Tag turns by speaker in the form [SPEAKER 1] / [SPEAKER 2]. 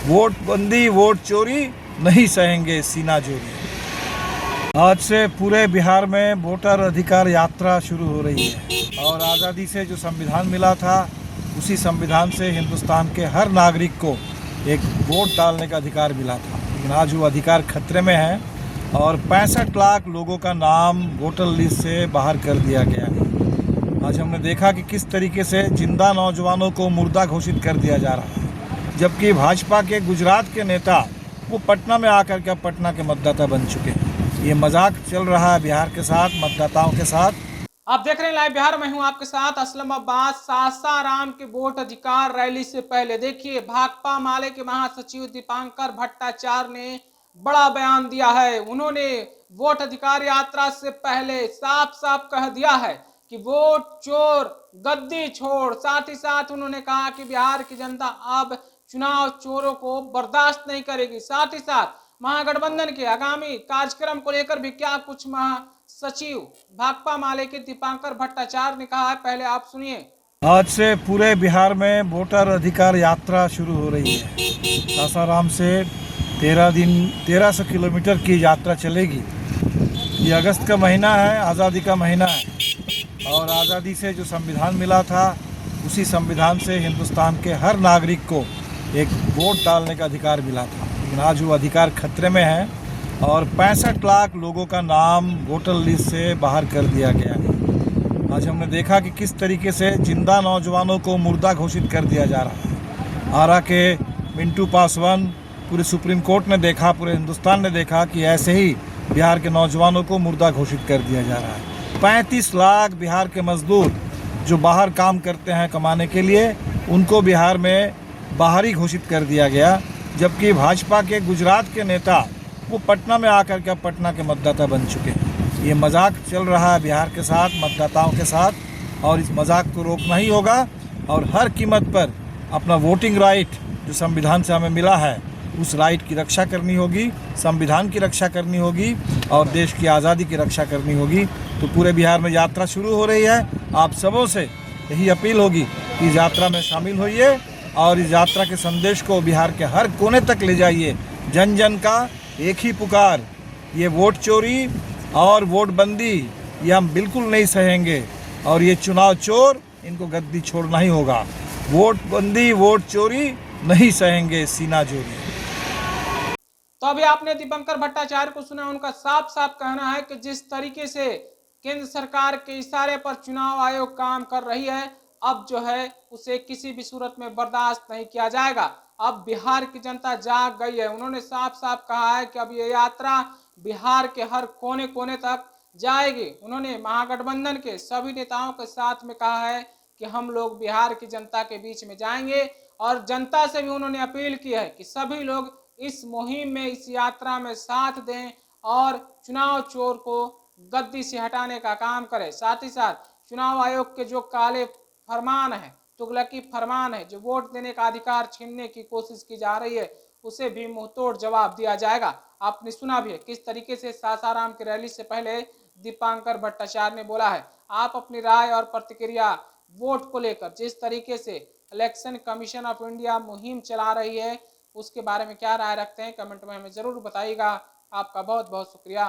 [SPEAKER 1] Vote बंदी vote चोरी नहीं सहेंगे सीना जोरी। आज से पूरे बिहार में वोटर अधिकार यात्रा शुरू हो रही है और आज़ादी से जो संविधान मिला था उसी संविधान से हिंदुस्तान के हर नागरिक को एक वोट डालने का अधिकार मिला था। लेकिन आज वो अधिकार खतरे में है और 65 लाख लोगों का नाम वोटर लिस्ट से बाहर कर दिया गया है। आज हमने देखा कि किस तरीके से जिंदा नौजवानों को मुर्दा घोषित कर दिया जा रहा है, जबकि भाजपा के गुजरात के नेता वो पटना में आकर के अब पटना के मतदाता बन चुके हैं। ये मजाक चल रहा है बिहार के साथ, मतदाताओं के साथ।
[SPEAKER 2] आप देख रहे हैं लाइव बिहार में हूं आपके साथ असलमाबाद। सासाराम के वोट अधिकार रैली से पहले देखिए भाकपा माले के महासचिव दीपांकर भट्टाचार्य ने बड़ा बयान दिया है। उन्होंने वोट अधिकार यात्रा से पहले साफ साफ कह दिया है कि वोट चोर गद्दी छोड़। साथ ही साथ उन्होंने कहा कि बिहार की जनता अब चुनाव चोरों को बर्दाश्त नहीं करेगी। साथ ही साथ महागठबंधन के आगामी कार्यक्रम को लेकर भी क्या कुछ महासचिव भाकपा माले के दीपांकर भट्टाचार्य ने कहा है, पहले आप सुनिए।
[SPEAKER 1] आज से पूरे बिहार में वोटर अधिकार यात्रा शुरू हो रही है। सासाराम से 1300 किलोमीटर की यात्रा चलेगी। ये अगस्त का महीना है, आज़ादी का महीना है और आज़ादी से जो संविधान मिला था उसी संविधान से हिंदुस्तान के हर नागरिक को एक वोट डालने का अधिकार मिला था। लेकिन आज वो अधिकार खतरे में है और 65 लाख लोगों का नाम वोटर लिस्ट से बाहर कर दिया गया है। आज हमने देखा कि किस तरीके से जिंदा नौजवानों को मुर्दा घोषित कर दिया जा रहा है। आरा के मिंटू पासवान, पूरे सुप्रीम कोर्ट ने देखा, पूरे हिंदुस्तान ने देखा कि ऐसे ही बिहार के नौजवानों को मुर्दा घोषित कर दिया जा रहा है। 35 लाख बिहार के मजदूर जो बाहर काम करते हैं कमाने के लिए, उनको बिहार में बाहरी घोषित कर दिया गया, जबकि भाजपा के गुजरात के नेता वो पटना में आकर के अब पटना के मतदाता बन चुके हैं। ये मजाक चल रहा है बिहार के साथ, मतदाताओं के साथ और इस मजाक को रोकना ही होगा और हर कीमत पर अपना वोटिंग राइट जो संविधान से हमें मिला है उस राइट की रक्षा करनी होगी, संविधान की रक्षा करनी होगी और देश की आज़ादी की रक्षा करनी होगी। तो पूरे बिहार में यात्रा शुरू हो रही है। आप सबों से यही अपील होगी कि इस यात्रा में शामिल होइए और इस यात्रा के संदेश को बिहार के हर कोने तक ले जाइए। जन जन का एक ही पुकार, ये वोट चोरी और वोट बंदी ये हम बिल्कुल नहीं सहेंगे और ये चुनाव चोर, इनको गद्दी छोड़ना ही होगा। वोट बंदी वोट चोरी नहीं सहेंगे सीना जोरी।
[SPEAKER 2] तो अभी आपने दीपांकर भट्टाचार्य को सुना। उनका साफ साफ कहना है कि जिस तरीके से केंद्र सरकार के इशारे पर चुनाव आयोग काम कर रही है, अब जो है उसे किसी भी सूरत में बर्दाश्त नहीं किया जाएगा। अब बिहार की जनता जाग गई है। उन्होंने साफ साफ कहा है कि अब ये यात्रा बिहार के हर कोने कोने तक जाएगी। उन्होंने महागठबंधन के सभी नेताओं के साथ में कहा है कि हम लोग बिहार की जनता के बीच में जाएंगे और जनता से भी उन्होंने अपील की है कि सभी लोग इस मुहिम में, इस यात्रा में साथ दें और चुनाव चोर को गद्दी से हटाने का काम करें। साथ ही साथ चुनाव आयोग के जो काले फरमान है, तुगलकी फरमान है, जो वोट देने का अधिकार छीनने की कोशिश की जा रही है, उसे भी मुंहतोड़ जवाब दिया जाएगा। आपने सुना भी है किस तरीके से सासाराम की रैली से पहले दीपांकर भट्टाचार्य ने बोला है। आप अपनी राय और प्रतिक्रिया वोट को लेकर, जिस तरीके से इलेक्शन कमीशन ऑफ इंडिया मुहिम चला रही है, उसके बारे में क्या राय रखते हैं, कमेंट में हमें जरूर बताइएगा। आपका बहुत बहुत शुक्रिया।